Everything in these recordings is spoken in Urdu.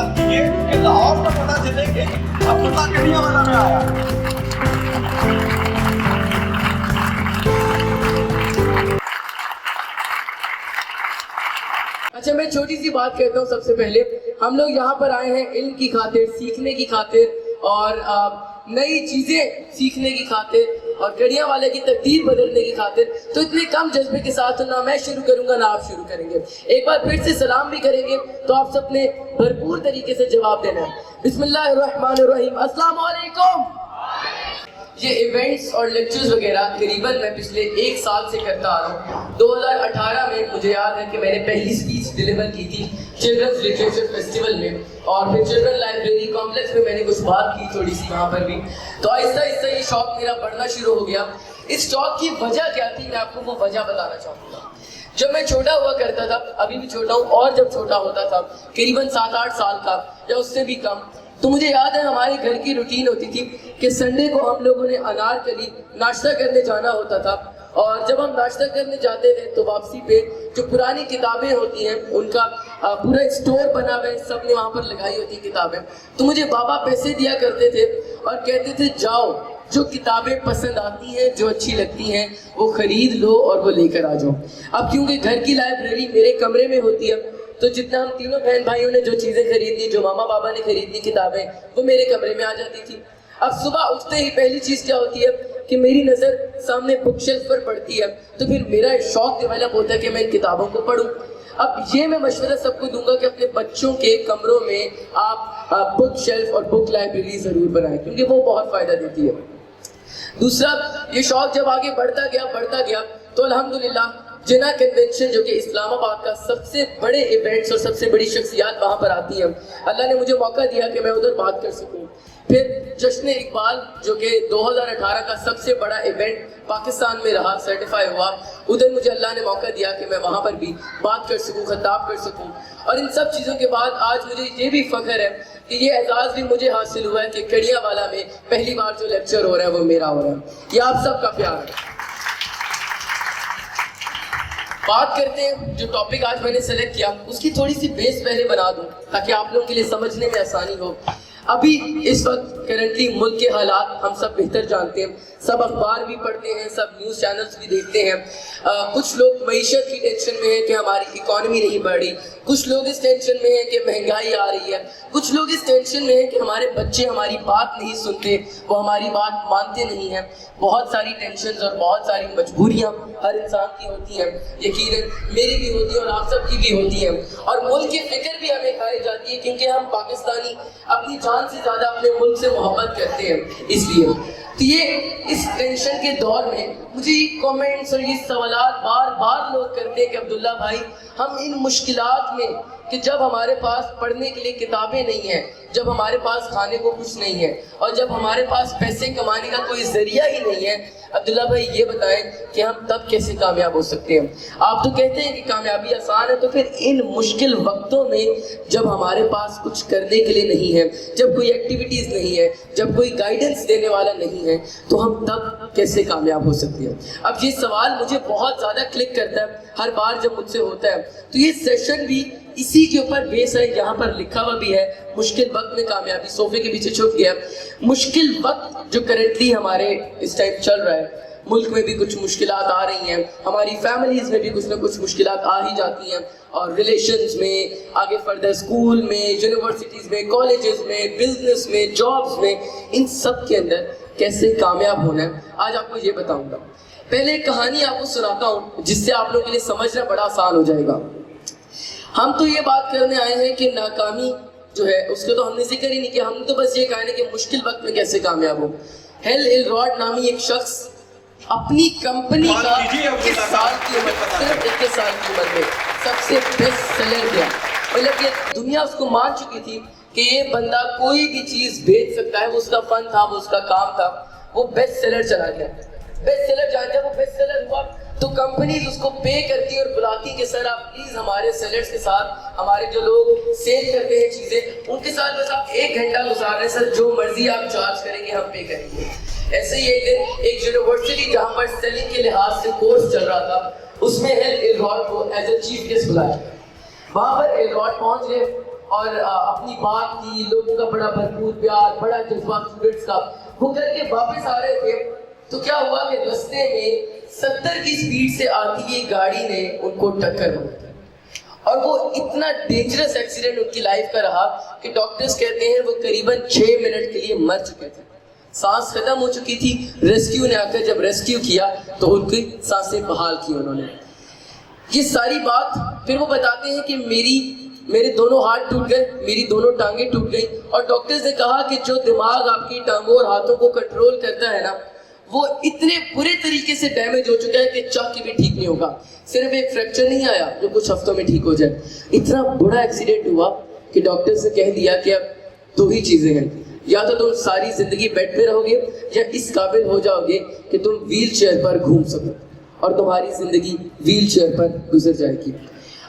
بات کیجیے کہ لاہور کا پتہ چلے کہ عبداللہ کڑیا والا میں آیا. اچھا میں چھوٹی سی بات کہتا ہوں. سب سے پہلے ہم لوگ یہاں پر آئے ہیں علم کی خاطر, سیکھنے کی خاطر اور نئی چیزیں سیکھنے کی خاطر اور کڑیاں والے کی تقدیر بدلنے کی خاطر. تو اتنے کم جذبے کے ساتھ نہ میں شروع کروں گا نہ آپ شروع کریں گے. ایک بار پھر سے سلام بھی کریں گے تو آپ سب نے بھرپور طریقے سے جواب دینا ہے. بسم اللہ الرحمن الرحیم. السلام علیکم. یہ ایونٹس اور لیکچرز وغیرہ قریباً میں پچھلے 1 سال سے کرتا آ رہا ہوں. 2018 میں مجھے یاد ہے کہ میں نے پہلی سپیچ ڈیلیور کی تھی چلڈرنز لٹریچر فیسٹیول میں, اور پھر چلڈرن لائبریری کمپلیکس میں نے کچھ بات کی تھوڑی سی وہاں پر بھی. تو آہستہ آہستہ یہ شوق میرا بڑھنا شروع ہو گیا. اس شوق کی وجہ کیا تھی میں آپ کو وہ وجہ بتانا چاہوں گا. جب میں چھوٹا ہوا کرتا تھا, ابھی بھی چھوٹا ہوں, اور جب چھوٹا ہوتا تھا قریباً 7-8 سال کا یا اس سے بھی کم, تو مجھے یاد ہے ہمارے گھر کی روٹین ہوتی تھی کہ سنڈے کو ہم لوگوں نے انارکلی ناشتہ کرنے جانا ہوتا تھا. اور جب ہم ناشتہ کرنے جاتے تھے تو واپسی پہ جو پرانی کتابیں ہوتی ہیں ان کا پورا اسٹور بنا ہوا ہے, سب نے وہاں پر لگائی ہوتی کتابیں. تو مجھے بابا پیسے دیا کرتے تھے اور کہتے تھے جاؤ جو کتابیں پسند آتی ہیں, جو اچھی لگتی ہیں وہ خرید لو اور وہ لے کر آ جاؤ. اب کیونکہ گھر کی لائبریری میرے کمرے میں ہوتی ہے تو جتنا ہم تینوں بہن بھائیوں نے جو چیزیں خریدی, جو ماما بابا نے خریدی کتابیں, وہ میرے کمرے میں آ جاتی تھی. اب صبح اٹھتے ہی پہلی چیز کیا ہوتی ہے کہ میری نظر سامنے بک شیلف پر پڑتی ہے, تو پھر میرا ایک شوق ڈیولپ ہوتا ہے کہ میں ان کتابوں کو پڑھوں. اب یہ میں مشورہ سب کو دوں گا کہ اپنے بچوں کے کمروں میں آپ بک شیلف اور بک لائبریری ضرور بنائیں, کیونکہ وہ بہت فائدہ دیتی ہے. دوسرا, یہ شوق جب آگے بڑھتا گیا تو الحمدللہ جنا کنونشن جو کہ اسلام آباد کا سب سے بڑے ایونٹس اور سب سے بڑی شخصیات وہاں پر آتی ہیں, اللہ نے مجھے موقع دیا کہ میں ادھر بات کر سکوں. پھر جشن اقبال جو کہ 2018 کا سب سے بڑا ایونٹ پاکستان میں رہا, سرٹیفائی ہوا, ادھر مجھے اللہ نے موقع دیا کہ میں وہاں پر بھی بات کر سکوں, خطاب کر سکوں. اور ان سب چیزوں کے بعد آج مجھے یہ بھی فخر ہے کہ یہ اعزاز بھی مجھے حاصل ہوا ہے کہ کڑیا والا میں پہلی بار جو لیکچر ہو رہا ہے وہ میرا ہو رہا ہے. یہ آپ سب کا پیار ہے. بات کرتے ہیں جو ٹاپک آج میں نے سلیکٹ کیا اس کی تھوڑی سی بیس پہلے بنا دوں تاکہ آپ لوگوں کے لیے سمجھنے میں آسانی ہو. ابھی اس وقت کرنٹلی ملک کے حالات ہم سب بہتر جانتے ہیں, سب اخبار بھی پڑھتے ہیں, سب نیوز چینلز بھی دیکھتے ہیں. کچھ لوگ معیشت کی ٹینشن میں ہیں کہ ہماری اکانومی نہیں بڑھ رہی, کچھ لوگ اس ٹینشن میں ہیں کہ مہنگائی آ رہی ہے, کچھ لوگ اس ٹینشن میں ہیں کہ ہمارے بچے ہماری بات نہیں سنتے, وہ ہماری بات مانتے نہیں ہیں. بہت ساری ٹینشنز اور بہت ساری مجبوریاں ہر انسان کی ہوتی ہیں, یقیناً میری بھی ہوتی ہے اور آپ سب کی بھی ہوتی ہیں. اور ملک کی فکر بھی ہمیں کھائی جاتی ہے کیونکہ ہم پاکستانی اپنی جان سے زیادہ اپنے ملک سے محبت کرتے ہیں. اس لیے تو یہ اس ٹینشن کے دور میں مجھے یہ کومنٹس اور یہ سوالات بار بار لوگ کرتے ہیں کہ عبداللہ بھائی ہم ان مشکلات میں کہ جب ہمارے پاس پڑھنے کے لیے کتابیں نہیں ہیں, جب ہمارے پاس کھانے کو کچھ نہیں ہے, اور جب ہمارے پاس پیسے کمانے کا کوئی ذریعہ ہی نہیں ہے, عبداللہ بھائی یہ بتائیں کہ ہم تب کیسے کامیاب ہو سکتے ہیں. آپ تو کہتے ہیں کہ کامیابی آسان ہے, تو پھر ان مشکل وقتوں میں جب ہمارے پاس کچھ کرنے کے لیے نہیں ہے, جب کوئی ایکٹیویٹیز نہیں ہے, جب کوئی گائیڈنس دینے والا نہیں ہے, تو ہم تب کیسے کامیاب ہو سکتے ہیں. اب یہ سوال مجھے بہت زیادہ کلک کرتا ہے ہر بار جب مجھ سے ہوتا ہے. تو یہ سیشن بھی اسی کے اوپر بیس ہے. یہاں پر لکھا ہوا بھی ہے مشکل وقت میں کامیابی, صوفے کے پیچھے چھپ گیا. مشکل وقت جو کرنٹلی ہمارے اس ٹائم چل رہا ہے, ملک میں بھی کچھ مشکلات آ رہی ہیں, ہماری فیملیز میں بھی کچھ نہ کچھ مشکلات آ ہی جاتی ہیں, اور ریلیشنز میں, آگے فردر اسکول میں, یونیورسٹیز میں, کالجز میں, بزنس میں, جابز میں, ان سب کے اندر کیسے کامیاب ہونا ہے آج آپ کو یہ بتاؤں گا. پہلے ایک کہانی آپ کو سناتا ہوں جس سے آپ لوگوں کے لیے سمجھنا بڑا آسان ہو جائے گا. ہم تو یہ بات کرنے آئے ہیں کہ ناکامی جو ہے اس کو تو ہم نے ذکر ہی نہیں کیا, ہم نے تو بس یہ کہا ہے کہ مشکل وقت میں کیسے کامیاب ہو. ہیل ایلراڈ نامی ایک شخص اپنی کمپنی کا 21 سال کی عمر, صرف 21 سال کی عمر میں سب سے بیسٹ سیلر گیا. مطلب کہ دنیا اس کو مان چکی تھی کہ یہ بندہ کوئی بھی چیز بیچ سکتا ہے, وہ اس کا فن تھا, وہ اس کا کام تھا, وہ بیسٹ سیلر چلا گیا. بیسٹ سیلر جانتے ہیں, وہ بیسٹ سیلر ہوا تو کمپنیز اس کو پے کرتی اور بلاتی کہ سر آپ پلیز ہمارے سیلرز کے ساتھ, ہمارے جو لوگ سیل کرتے ہیں چیزیں ان کے ساتھ بس آپ 1 گھنٹہ گزار رہے ہیں سر, جو مرضی آپ چارج کریں گے ہم پے کریں گے. ایسے ہی ایک دن ایک یونیورسٹی جہاں پر سیلنگ کے لحاظ سے کورس چل رہا تھا, اس میں ہیل ایلراڈ کو ایز اے چیف گیسٹ بلایا. وہاں پر ایلراڈ پہنچ گئے اور اپنی بات کی, لوگوں کا بڑا بھرپور پیار, بڑا جذبہ اسٹوڈنٹس کا. وہ کر کے واپس آ رہے تھے تو کیا ہوا کہ رستے میں 70 کی سپیڈ سے آتی یہ گاڑی نے ان کو ٹکر ماری, اور وہ اتنا ڈینجرس ایکسیڈنٹ ان کی لائف کا رہا کہ ڈاکٹرز کہتے ہیں وہ قریباً 6 منٹ کے لیے مر چکے تھے. سانس ختم ہو چکی تھی. ریسکیو نے آ کر جب ریسکیو کیا تو ان کی سانسیں بحال کی انہوں نے. یہ ساری بات پھر وہ بتاتے ہیں کہ میرے دونوں ہاتھ ٹوٹ گئے, میری دونوں ٹانگیں ٹوٹ گئی, اور ڈاکٹرز نے کہا کہ جو دماغ آپ کی ٹانگوں اور ہاتھوں کو کنٹرول کرتا ہے نا, وہ اتنے برے طریقے سے ڈیمیج ہو چکا ہے کہ چاہ کے بھی ٹھیک نہیں ہوگا. صرف ایک فریکچر نہیں آیا جو کچھ ہفتوں میں ٹھیک ہو جائے. اتنا بڑا ایکسیڈنٹ ہوا کہ ڈاکٹرز نے کہہ دیا کہ اب 2 ہی چیزیں ہیں, یا تو تم ساری زندگی بیڈ پہ رہو گے یا اس قابل ہو جاؤ گے کہ تم ویل چیئر پر گھوم سکو, اور تمہاری زندگی ویل چیئر پر گزر جائے گی.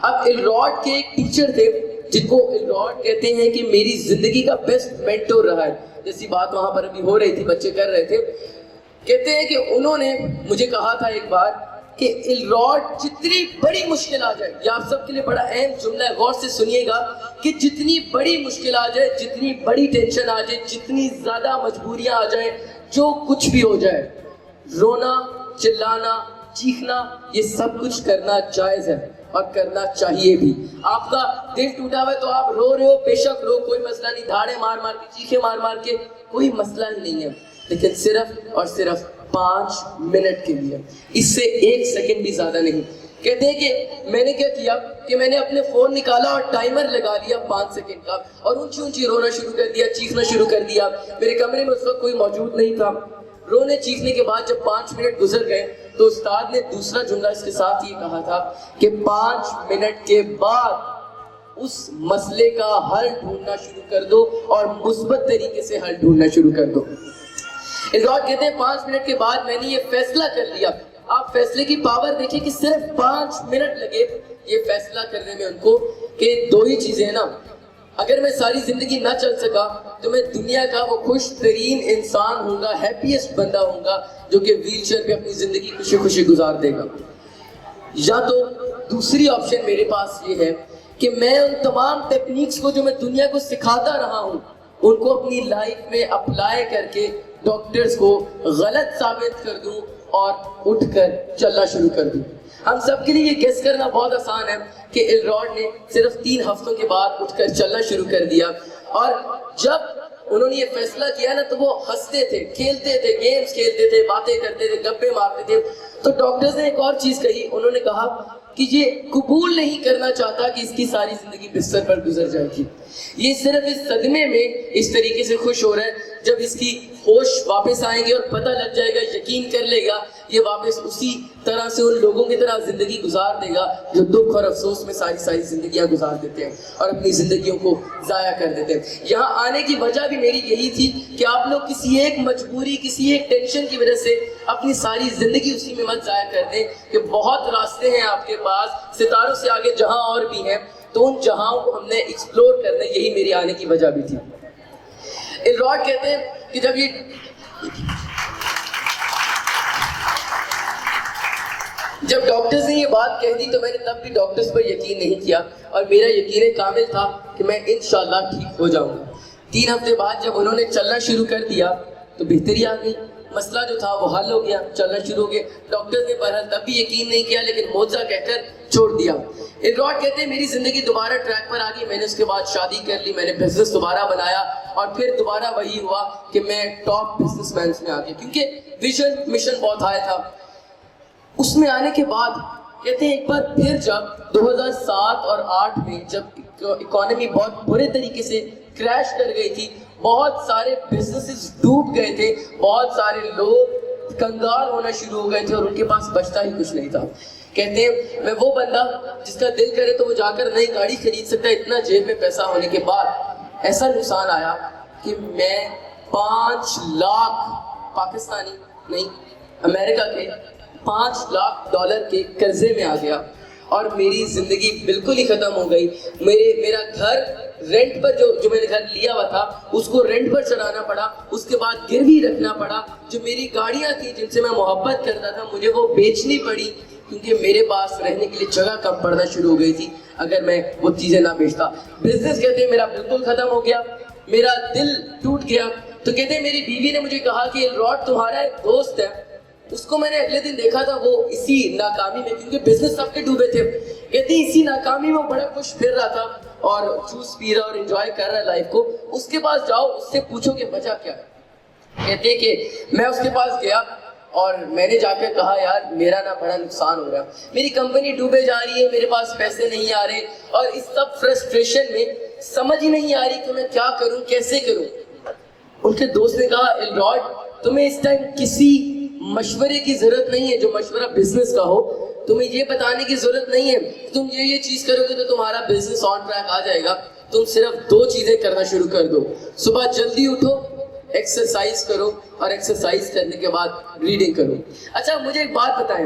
اب الراڈ کے ایک ٹیچر تھے جن کو الراڈ کہتے ہیں کہ میری زندگی کا بیسٹ مینٹور رہا ہے. جیسی بات وہاں پر ابھی ہو رہی تھی, بچے کر رہے تھے, کہتے ہیں کہ انہوں نے مجھے کہا تھا ایک بار کہ الراڈ جتنی بڑی مشکل آ جائے, یہ آپ سب کے لیے بڑا اہم جملہ ہے, غور سے سنیے گا, کہ جتنی بڑی مشکل آ جائے, جتنی بڑی ٹینشن آ جائے, جتنی زیادہ مجبوریاں آ جائیں, جو کچھ بھی ہو جائے, رونا, چلانا, چیخنا, یہ سب کچھ کرنا جائز ہے اور کرنا چاہیے بھی. آپ کا دل ٹوٹا ہوا ہے تو آپ رو رہے ہو, بے شک رو, کوئی مسئلہ نہیں, دھاڑے مار مار کے, چیخے مار مار کے, کوئی مسئلہ ہی نہیں ہے, لیکن صرف اور صرف 5 منٹ کے لیے, اس سے 1 سیکنڈ بھی زیادہ نہیں. کہتے ہیں کہ میں نے کیا کیا کہ میں نے اپنے فون نکالا اور ٹائمر لگا لیا 5 سیکنڈ کا, اور اونچی اونچی رونا شروع کر دیا, چیخنا شروع کر دیا. میرے کمرے میں اس وقت کوئی موجود نہیں تھا. رونے چیخنے کے بعد جب 5 منٹ گزر گئے تو استاد نے دوسرا جملہ اس کے ساتھ یہ کہا تھا کہ 5 منٹ کے بعد اس مسئلے کا حل ڈھونڈنا شروع کر دو اور مثبت طریقے سے حل ڈھونڈنا شروع کر دو. الراڈ کہتے ہیں 5 منٹ کے بعد میں نے یہ فیصلہ کر لیا. آپ فیصلے کی پاور دیکھیں کہ صرف 5 منٹ لگے یہ فیصلہ کرنے میں ان کو کہ 2 ہی چیزیں ہیں نا, اگر میں ساری زندگی نہ چل سکا تو میں دنیا کا وہ خوش ترین انسان ہوں گا, ہیپیسٹ بندہ ہوں گا جو کہ ویل چیئر پہ اپنی زندگی خوشی خوشی گزار دے گا. یا تو دوسری آپشن میرے پاس یہ ہے کہ میں ان تمام ٹیکنیکس کو جو میں دنیا کو سکھاتا رہا ہوں ان کو اپنی لائف میں اپلائی کر کے ڈاکٹرز کو غلط ثابت کر دوں اور اٹھ کر چلنا شروع کر دوں. ہم سب کے لیے یہ گیس کرنا بہت آسان ہے کہ الراڈ نے صرف 3 ہفتوں کے بعد اٹھ کر چلنا شروع کر دیا, اور جب انہوں نے یہ فیصلہ کیا نا تو وہ ہنستے تھے, کھیلتے تھے, گیمز کھیلتے تھے, باتیں کرتے تھے, گپے مارتے تھے. تو ڈاکٹرز نے ایک اور چیز کہی, انہوں نے کہا کہ یہ قبول نہیں کرنا چاہتا کہ اس کی ساری زندگی بستر پر گزر جائے گی. یہ صرف اس صدمے میں اس طریقے سے خوش ہو رہا ہے, جب اس کی ہوش واپس آئیں گے اور پتہ لگ جائے گا, یقین کر لے گا, یہ واپس اسی طرح سے ان لوگوں کی طرح زندگی گزار دے گا جو دکھ اور افسوس میں ساری زندگیاں گزار دیتے ہیں اور اپنی زندگیوں کو ضائع کر دیتے ہیں. یہاں آنے کی وجہ بھی میری یہی تھی کہ آپ لوگ کسی ایک مجبوری, کسی ایک ٹینشن کی وجہ سے اپنی ساری زندگی اسی میں مت ضائع کر دیں, کہ بہت راستے ہیں آپ کے پاس, ستاروں سے آگے جہاں اور بھی ہیں, تو ان جہاں کو ہم نے ایکسپلور کرنا, یہی میری آنے کی وجہ بھی تھی. الراڈ کہتے ہیں کہ جب ڈاکٹرز نے یہ بات کہہ دی تو میں نے تب بھی ڈاکٹرز پر یقین نہیں کیا, اور میرا یقین کامل تھا کہ میں انشاءاللہ ٹھیک ہو جاؤں گا. 3 ہفتے بعد جب انہوں نے چلنا شروع کر دیا تو بہتری آ گئی, مسئلہ جو تھا وہ حل ہو گیا, چلنا شروع ہو گیا. ڈاکٹرز نے بہرحال تب بھی یقین نہیں کیا لیکن معجزہ کہہ کر چھوڑ دیا. الراڈ کہتے ہیں میری زندگی دوبارہ ٹریک پر آ گئی, میں نے اس کے بعد شادی کر لی, میں نے بزنس دوبارہ بنایا, اور پھر دوبارہ وہی ہوا کہ میں ٹاپ بزنس مینس میں آ گیا, کیونکہ ویژن مشن بہت ہائی تھا. اس میں آنے کے بعد کہتے ہیں ایک بار پھر جب 2007 اور 8 میں جب اکانومی بہت برے طریقے سے کریش کر گئی تھی, بہت سارے بزنسز ڈوب گئے تھے, بہت سارے لوگ کنگال ہونا شروع ہو گئے تھے اور ان کے پاس بچتا ہی کچھ نہیں تھا. کہتے ہیں میں وہ بندہ جس کا دل کرے تو وہ جا کر نئی گاڑی خرید سکتا ہے, اتنا جیب میں پیسہ ہونے کے بعد ایسا نقصان آیا کہ میں 5 لاکھ پاکستانی نہیں امریکہ کے $5 لاکھ کے قرضے میں آ گیا, اور میری زندگی بالکل ہی ختم ہو گئی. میرا گھر رینٹ پر جو میں نے گھر لیا ہوا تھا اس کو رینٹ پر چڑھانا پڑا, اس کے بعد گروی رکھنا پڑا. جو میری گاڑیاں تھیں جن سے میں محبت کرتا تھا مجھے وہ بیچنی پڑی, کیونکہ میرے پاس رہنے کے لیے جگہ کم پڑنا شروع ہو گئی تھی. اگر میں وہ چیزیں نہ بیچتا. بزنس کہتے ہیں میرا بالکل ختم ہو گیا, میرا دل ٹوٹ گیا. تو کہتے ہیں میری بیوی نے مجھے کہا کہ ایلروڈ تمہارا ایک دوست ہے, اس کو میں نے اگلے دن دیکھا تھا, وہ اسی ناکامی میں, کیونکہ بزنس سب کے ڈوبے تھے, کہتے ہیں اسی ناکامی میں بڑا خوش پھر رہا تھا اور جوس پی رہا اور انجوائے کر رہا ہے لائف کو. اس کے پاس جاؤ, اس سے پوچھو کہ وجہ کیا ہے. کہتے ہیں کہ میں اس کے پاس گیا اور میں نے جا کے کہا یار میرا نا بڑا نقصان ہو رہا ہے, میری کمپنی ڈوبے جا رہی ہے, میرے پاس پیسے نہیں آ رہے, اور اس سب فرسٹریشن میں سمجھ ہی نہیں آ رہی کہ میں کیا کروں, کیسے کروں. ان کے دوست نے کہا ایلروڈ تمہیں اس ٹائم کسی مشورے کی ضرورت نہیں ہے جو مشورہ بزنس کا ہو. تمہیں یہ بتانے کی ضرورت نہیں ہے تم یہ چیز کرو گے تو تمہارا بزنس آن ٹریک آ جائے گا. تم صرف 2 چیزیں کرنا شروع کر دو. صبح جلدی اٹھو, ایکسرسائز کرو, اور ایکسرسائز کرنے کے بعد ریڈنگ کرو. اچھا مجھے ایک بات بتائیں,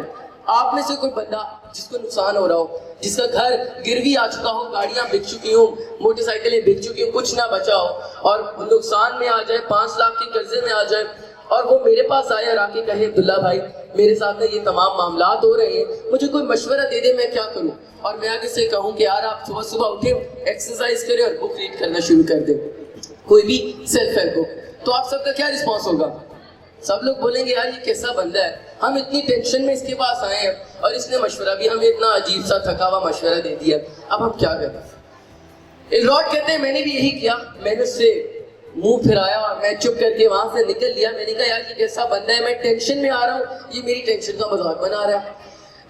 آپ میں سے کوئی بندہ جس کو نقصان ہو رہا ہو, جس کا گھر گروی آ چکا ہو, گاڑیاں بک چکی ہوں, موٹر سائیکلیں بک چکی ہوں, کچھ نہ بچا ہو, اور نقصان میں آ جائے, 5 لاکھ کے قرضے میں آ جائے, اور وہ میرے پاس آئے اور آ کے کہے عبداللہ بھائی میرے ساتھ یہ تمام معاملات ہو رہے ہیں, مجھے کوئی مشورہ دے دے میں کیا کروں. اور میں آگے سے کہوں کہ یار آپ صبح صبح اٹھیں, ایکسرسائز کریں اور بک ریڈ کرنا شروع کر دیں, کوئی بھی سیلف ہیلپ بک, تو آپ سب کا کیا رسپانس ہوگا؟ سب لوگ بولیں گے یار یہ کیسا بندہ ہے, ہم اتنی ٹینشن میں اس کے پاس آئے ہیں اور اس نے مشورہ بھی ہمیں اتنا عجیب سا تھکا ہوا مشورہ دے دیا, اب ہم کیا کریں. ایلروڈ کہتے ہیں میں نے بھی یہی کیا, میں نے اس سے منہ پھرایا اور میں چپ کر کے وہاں سے نکل لیا. میں نے کہا یار یہ کیسا بندہ ہے, میں ٹینشن میں آ رہا ہوں, یہ میری ٹینشن کا مذاق بنا رہا ہے.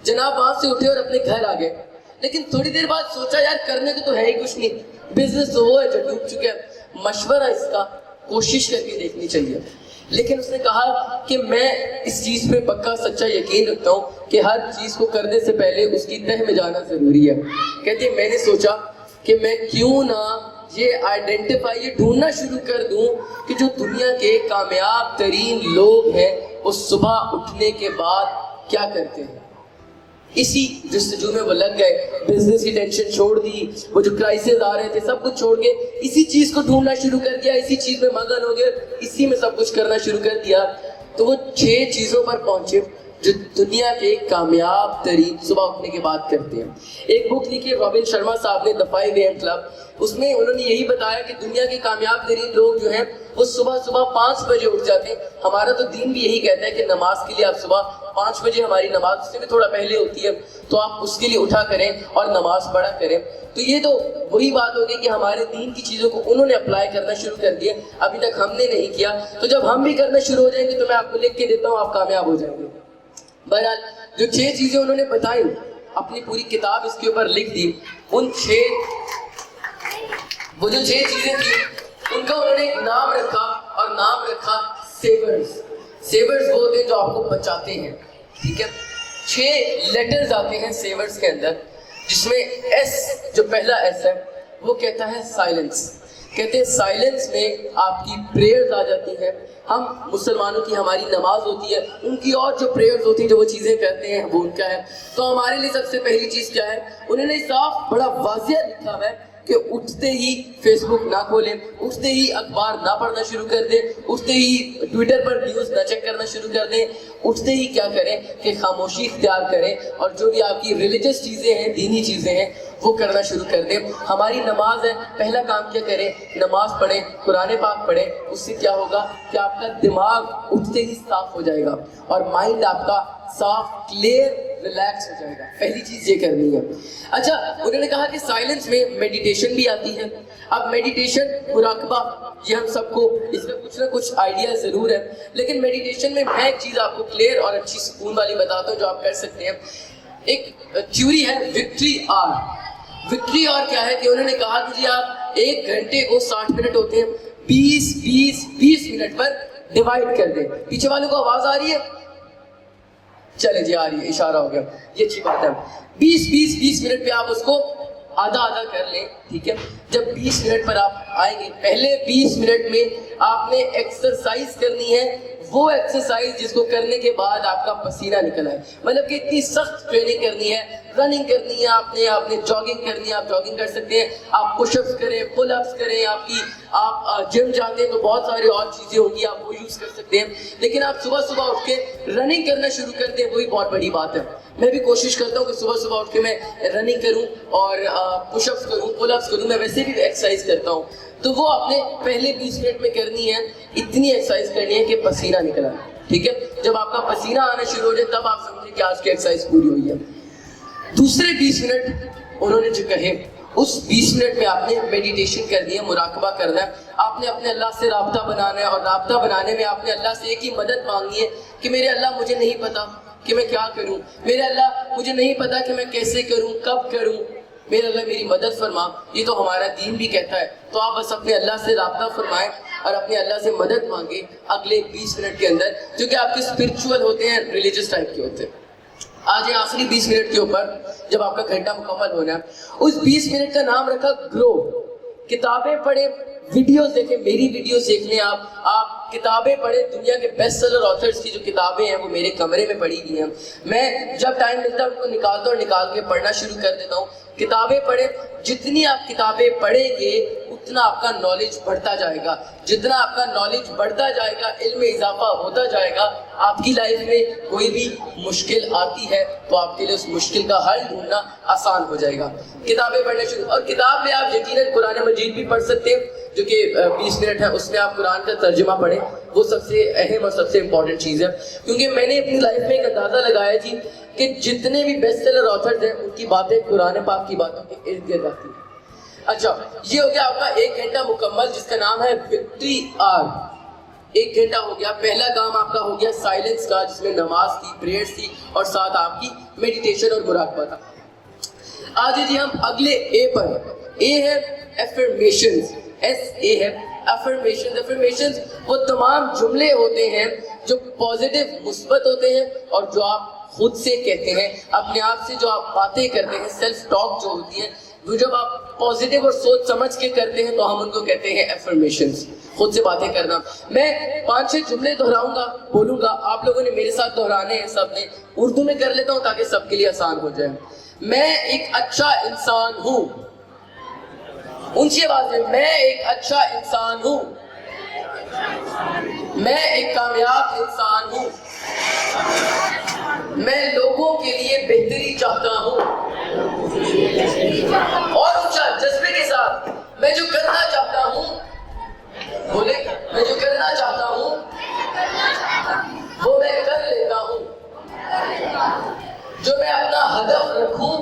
جناب وہاں سے اٹھے اور اپنے گھر آ گئے, لیکن تھوڑی دیر بعد سوچا یار کرنے کو تو ہے ہی کچھ نہیں, بزنس تو وہ ہے جو ڈوب چکے ہیں, مشورہ اس کا کوشش کر کے دیکھنی چاہیے. لیکن اس نے کہا کہ میں اس چیز پہ پکا سچا یقین رکھتا ہوں کہ ہر چیز کو کرنے سے پہلے اس کی تہ میں جانا ضروری ہے. کہتے ہیں میں نے سوچا کہ میں کیوں نہ یہ آئیڈینٹیفائی, یہ ڈھونڈنا شروع کر دوں کہ جو دنیا کے کامیاب ترین لوگ ہیں وہ صبح اٹھنے کے بعد کیا کرتے ہیں. اسی جستجو میں وہ لگ گئے, بزنس کی ٹینشن چھوڑ دی, وہ جو کرائسس آ رہے تھے سب کچھ چھوڑ کے اسی چیز کو ڈھونڈنا شروع کر دیا, اسی چیز میں مگن ہو گئے, اسی میں سب کچھ کرنا شروع کر دیا. تو وہ 6 چیزوں پر پہنچے جو دنیا کے کامیاب ترین صبح اٹھنے کے بعد کرتے ہیں. ایک بک لکھی رابن شرما صاحب نے, The 5 AM Club, اس میں انہوں نے یہی بتایا کہ دنیا کے کامیاب ترین لوگ جو ہیں وہ صبح 5 بجے اٹھ جاتے ہیں. ہمارا تو دین بھی یہی کہتا ہے کہ نماز کے لیے آپ صبح 5 بجے, ہماری نماز اس سے بھی تھوڑا پہلے ہوتی ہے, تو آپ اس کے لیے اٹھا کریں اور نماز پڑھا کریں. تو یہ تو وہی بات ہوگی کہ ہمارے دین کی چیزوں کو انہوں نے اپلائی کرنا شروع کر دیا, ابھی تک ہم نے نہیں کیا. تو جب ہم بھی کرنا شروع ہو جائیں گے تو میں آپ کو لکھ کے دیتا ہوں, آپ کامیاب ہو جائیں گے. بہرحال جو 6 چیزیں انہوں نے بتائی, اپنی پوری کتاب اس کے اوپر لکھ دی. وہ جو 6 چیزیں تھیں ان کا انہوں نے ایک نام رکھا, اور نام رکھا سیورز. سیورز وہ ہوتے ہیں جو آپ کو بچاتے ہیں, ٹھیک ہے. 6 لیٹرز آتے ہیں سیورز کے اندر, جس میں ایس, جو پہلا ایس ہے وہ کہتا ہے سائلنس. کہتے ہیں سائلنس میں آپ کی پریئرز آ جاتی ہیں. ہم مسلمانوں کی ہماری نماز ہوتی ہے, ان کی اور جو پریئرز ہوتی ہیں جو وہ چیزیں کرتے ہیں وہ ان کا ہے. تو ہمارے لیے سب سے پہلی چیز کیا ہے, انہوں نے صاف بڑا واضح لکھا ہے کہ اٹھتے ہی فیس بک نہ کھولیں, اٹھتے ہی اخبار نہ پڑھنا شروع کر دیں, اٹھتے ہی ٹویٹر پر نیوز نہ چیک کرنا شروع کر دیں. اٹھتے ہی کیا کریں کہ خاموشی اختیار کریں, اور جو بھی آپ کی ریلیجس چیزیں ہیں, دینی چیزیں ہیں, وہ کرنا شروع کر دیں. ہماری نماز ہے, پہلا کام کیا کریں, نماز پڑھیں, قرآن پاک پڑھیں. اس سے کیا ہوگا کہ آپ کا دماغ اٹھتے ہی صاف ہو جائے گا, اور مائنڈ آپ کا صاف, کلیئر, ریلیکس ہو جائے گا. پہلی چیز یہ کرنی ہے. اچھا انہوں نے کہا کہ سائلنس میں میڈیٹیشن بھی آتی ہے. اب میڈیٹیشن, مراقبہ, یہ ہم سب کو اس کا کچھ نہ کچھ آئیڈیا ضرور ہے, لیکن میڈیٹیشن میں ایک چیز آپ کو کلیئر اور اچھی سکون والی بتاتا ہوں جو آپ کر سکتے ہیں. ایک تھیوری ہے وکٹری آر. وکٹری آر کیا ہے کہ انہوں نے کہا کہ جی آپ 1 گھنٹے کو 60 منٹ ہوتے ہیں, 20 منٹ پر ڈیوائڈ کر دیں. پیچھے والوں کو آواز آ رہی ہے؟ چلے جی آ رہی ہے, اشارہ ہو گیا, یہ اچھی بات ہے. 20 منٹ پہ آپ اس کو آدھا کر لیں, ٹھیک ہے. جب 20 منٹ پر آپ آئیں گے, پہلے 20 منٹ میں آپ نے ایکسرسائز کرنی ہے, وہ ایکسرسائز جس کو کرنے کے بعد آپ کا پسینہ نکل آئے. مطلب کہ اتنی سخت ٹریننگ کرنی ہے, رننگ کرنی ہے آپ نے جاگنگ کرنی ہے, آپ جاگنگ کر سکتے ہیں, آپ پش اپس کریں, پل اپس کریں, آپ جم جاتے ہیں تو بہت ساری اور چیزیں ہوں گی, آپ وہ یوز کر سکتے ہیں. لیکن آپ صبح اٹھ کے رننگ کرنا شروع کر دیں, وہی بہت بڑی بات ہے. میں بھی کوشش کرتا ہوں کہ صبح صبح اٹھ کے میں رننگ کروں اور پش اپس کروں، پل اپس کروں. میں ویسے بھی ایکسرسائز کرتا ہوں. تو وہ آپ نے پہلے 20 منٹ میں کرنی ہے. اتنی ایکسرسائز کرنی ہے کہ پسینہ نکلا. ٹھیک ہے، جب آپ کا پسینہ آنا شروع ہو جائے تب آپ سمجھیں کہ آج کی ایکسرسائز پوری ہوئی ہے. دوسرے 20 منٹ انہوں نے جو کہے، اس 20 منٹ میں آپ نے میڈیٹیشن کرنی ہے، مراقبہ کرنا ہے. آپ نے اپنے اللہ سے رابطہ بنانا ہے، اور رابطہ بنانے میں آپ نے اللہ سے ایک ہی مدد مانگنی ہے کہ میرے اللہ مجھے نہیں پتا کہ میں کیا کروں، میرے اللہ مجھے نہیں پتا کہ میں کیسے کروں، کب کروں، میرے اللہ میری مدد فرما. یہ تو ہمارا دین بھی کہتا ہے. تو آپ بس اپنے اللہ سے رابطہ فرمائیں اور اپنے اللہ سے مدد مانگیں اگلے 20 منٹ کے اندر، جو کہ آپ کے اسپرچول ہوتے ہیں، ریلیجس ٹائپ کے ہوتے ہیں. آج آخری 20 منٹ کے اوپر جب آپ کا گھنٹہ مکمل ہونا ہے، اس 20 منٹ کا نام رکھا گرو. کتابیں پڑھیں، ویڈیوز دیکھیں، میری ویڈیوز دیکھ لیں. آپ کتابیں پڑھیں. دنیا کے بیسٹ سیلر آتھرز کی جو کتابیں ہیں وہ میرے کمرے میں پڑھی ہوئی ہیں. میں جب ٹائم ملتا ہے ان کو نکالتا ہوں، نکال کے پڑھنا شروع کر دیتا ہوں. کتابیں پڑھیں. جتنی آپ کتابیں پڑھیں گے اتنا آپ کا نالج بڑھتا جائے گا. جتنا آپ کا نالج بڑھتا جائے گا، علم میں اضافہ ہوتا جائے گا. آپ کی لائف میں کوئی بھی مشکل آتی ہے تو آپ کے لیے اس مشکل کا حل ڈھونڈنا آسان ہو جائے گا. کتابیں پڑھنا شروع. اور کتاب میں آپ یقیناً قرآن مجید بھی پڑھ سکتے ہیں، جو کہ 20 منٹ ہے اس میں آپ قرآن کا ترجمہ پڑھیں. وہ سب سے اہم اور سب سے امپورٹنٹ چیز ہے، کیونکہ میں نے اپنی لائف میں ایک اندازہ لگایا جی کہ جتنے بھی بیسٹ سیلر آتھرز ہیں ان کی باتیں قرآن پاک کی باتوں کے ارد گرد آتی ہیں. اچھا، یہ ہو گیا آپ کا 1 گھنٹہ مکمل، جس کا نام ہے وکٹری آر. 1 گھنٹہ ہو گیا. پہلا کام آپ کا ہو گیا سائلنس کا، جس میں نماز تھی، پریئرز تھی، اور ساتھ آپ کی میڈیٹیشن اور مراقبہ تھا. آج جی ہم اگلے اے پر. اے ہے افرمیشنز. SA ہے افرمیشنز. افرمیشنز وہ تمام جملے ہوتے ہیں جو پازیٹیو، مثبت ہوتے ہیں، اور جو آپ خود سے کہتے ہیں، اپنے آپ سے جو آپ باتیں کرتے ہیں، سیلف ٹاک جو ہوتی ہے، وہ جب آپ پازیٹیو اور سوچ سمجھ کے کرتے ہیں تو ہم ان کو کہتے ہیں افرمیشنز. خود سے باتیں کرنا. میں 5-6 جملے دہراؤں گا، بولوں گا، آپ لوگوں نے میرے ساتھ دہرانے ہیں. سب نے اردو میں کر لیتا ہوں تاکہ سب کے لیے آسان ہو جائے. میں ایک اچھا انسان ہوں. اونچی آواز میں، میں ایک اچھا انسان ہوں. میں ایک کامیاب انسان ہوں. میں لوگوں کے لیے بہتری چاہتا ہوں. اور اونچا جذبے کے ساتھ، میں جو کرنا چاہتا ہوں، بولے، میں جو کرنا چاہتا ہوں وہ میں کر لیتا ہوں. جو میں اپنا ہدف رکھوں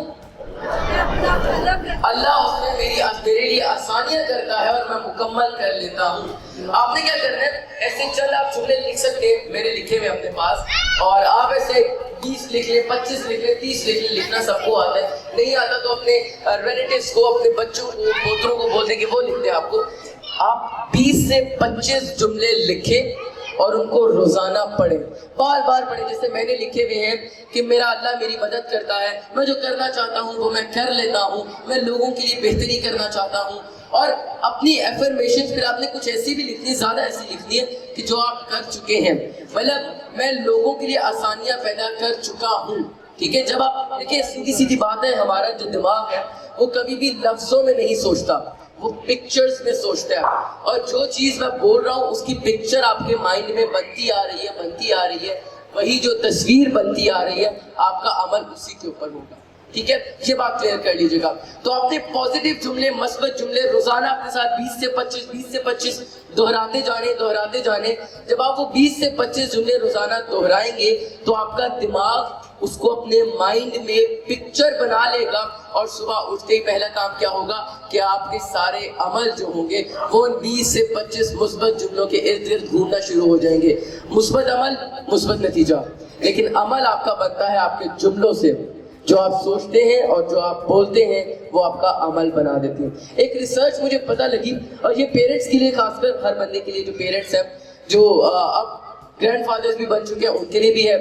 اللہ اس میں میرے لیے آسانیاں کرتا ہے اور میں مکمل کر لیتا ہوں. آپ نے کیا کرنا ہے، ایسے چند آپ جملے لکھ سکتے ہیں، میرے لکھے ہوئے اپنے پاس، اور آپ ایسے 20 لکھ لیں، 25 لکھ لیں، 30 لکھ لیں. لکھنا سب کو آتا ہے. نہیں آتا تو اپنے ریلیٹیوز کو، اپنے بچوں کو، پوتروں کو بول دیں کہ وہ لکھ دیں آپ کو. آپ 20 سے 25 جملے لکھیں اور ان کو روزانہ پڑھیں، بار بار پڑھیں. جیسے میں نے لکھے ہوئے ہیں کہ میرا اللہ میری مدد کرتا ہے، میں جو کرنا چاہتا ہوں وہ میں کر لیتا ہوں، میں لوگوں کے لیے بہتری کرنا چاہتا ہوں. اور اپنی افرمیشنز پھر آپ نے کچھ ایسی بھی لکھنی ہے، زیادہ ایسی لکھنی ہے کہ جو آپ کر چکے ہیں. مطلب میں لوگوں کے لیے آسانیاں پیدا کر چکا ہوں. ٹھیک ہے، جب آپ دیکھیں سیدھی سیدھی بات ہے، ہمارا جو دماغ ہے وہ کبھی بھی لفظوں میں نہیں سوچتا، وہ پکچرز میں سوچتا ہے. اور جو چیز میں بول رہا ہوں اس کی پکچر آپ کے مائنڈ میں بنتی آ رہی ہے. وہی جو تصویر بنتی آ رہی ہے، آپ کا عمل اسی کے اوپر ہوگا. ٹھیک ہے، یہ بات کلیئر کر لیجیے گا. تو آپ نے پازیٹیو جملے، مثبت جملے روزانہ اپنے ساتھ 20 سے 25 دہراتے جانے. جب آپ وہ 20 سے 25 جملے روزانہ دہرائیں گے تو آپ کا دماغ اس کو اپنے مائنڈ میں پکچر بنا لے گا، اور صبح اٹھتے ہی پہلا کام کیا ہوگا کہ آپ کے سارے عمل جو ہوں گے وہ 20 سے 25 مثبت جملوں کے ارد گرد گھومنا شروع ہو جائیں گے. مثبت عمل، مثبت نتیجہ. لیکن عمل آپ کا بنتا ہے آپ کے جملوں سے. جو آپ سوچتے ہیں اور جو آپ بولتے ہیں وہ آپ کا عمل بنا دیتے ہیں. ایک ریسرچ مجھے پتہ لگی، اور یہ پیرنٹس کے لیے، خاص کر ہر بندے کے لیے جو پیرنٹس ہیں، جو اب گرینڈ فادرز بھی بن چکے ہیں، ان کے لیے بھی ہے.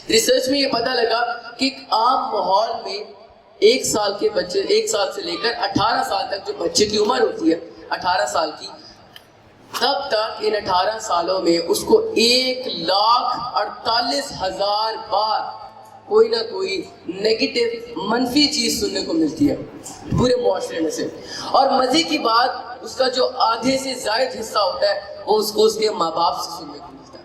ریسرچ میں یہ پتہ لگا کہ ایک عام ماحول میں 1 سال کے بچے، 1 سال سے لے کر 18 سال تک جو بچے کی عمر ہوتی ہے، 18 سال کی، تب تک ان 18 سالوں میں اس کو 1,48,000 بار کوئی نہ کوئی نیگیٹو، منفی چیز سننے کو ملتی ہے پورے معاشرے میں سے. اور مزے کی بات، اس کا جو آدھے سے زائد حصہ ہوتا ہے وہ اس کو اس کے ماں باپ سے سننے کو ملتا ہے.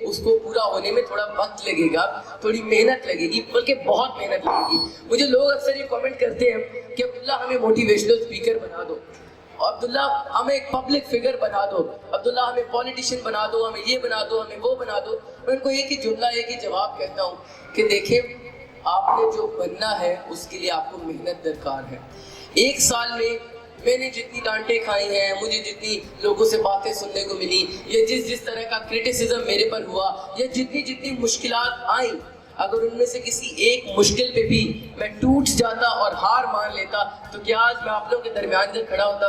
اس کو پورا ہونے میں تھوڑا وقت لگے گا, تھوڑی محنت لگے گی, بلکہ بہت محنت لگے گی. مجھے لوگ اکثر یہ کامنٹ کرتے ہیں کہ عبداللہ ہمیں موٹیویشنل اسپیکر بنا دو, عبداللہ ہمیں ایک پبلک فگر بنا دو, عبداللہ ہمیں پولیٹیشین بنا دو, ہمیں یہ بنا دو, ہمیں وہ بنا دو. میں ان کو ایک ہی جملہ, ایک ہی جواب کہتا ہوں کہ دیکھیں, آپ نے جو بننا ہے اس کے لیے آپ کو محنت درکار ہے. 1 سال میں نے جتنی ڈانٹیں کھائی ہیں, مجھے جتنی لوگوں سے باتیں سننے کو ملی, یا جس طرح کا کرٹیسزم میرے پر ہوا, یا جتنی مشکلات آئیں, اگر ان میں سے کسی ایک مشکل پہ بھی میں ٹوٹ جاتا اور ہار مان لیتا تو کیا آج میں آپ لوگوں کے درمیان سے کھڑا ہوتا؟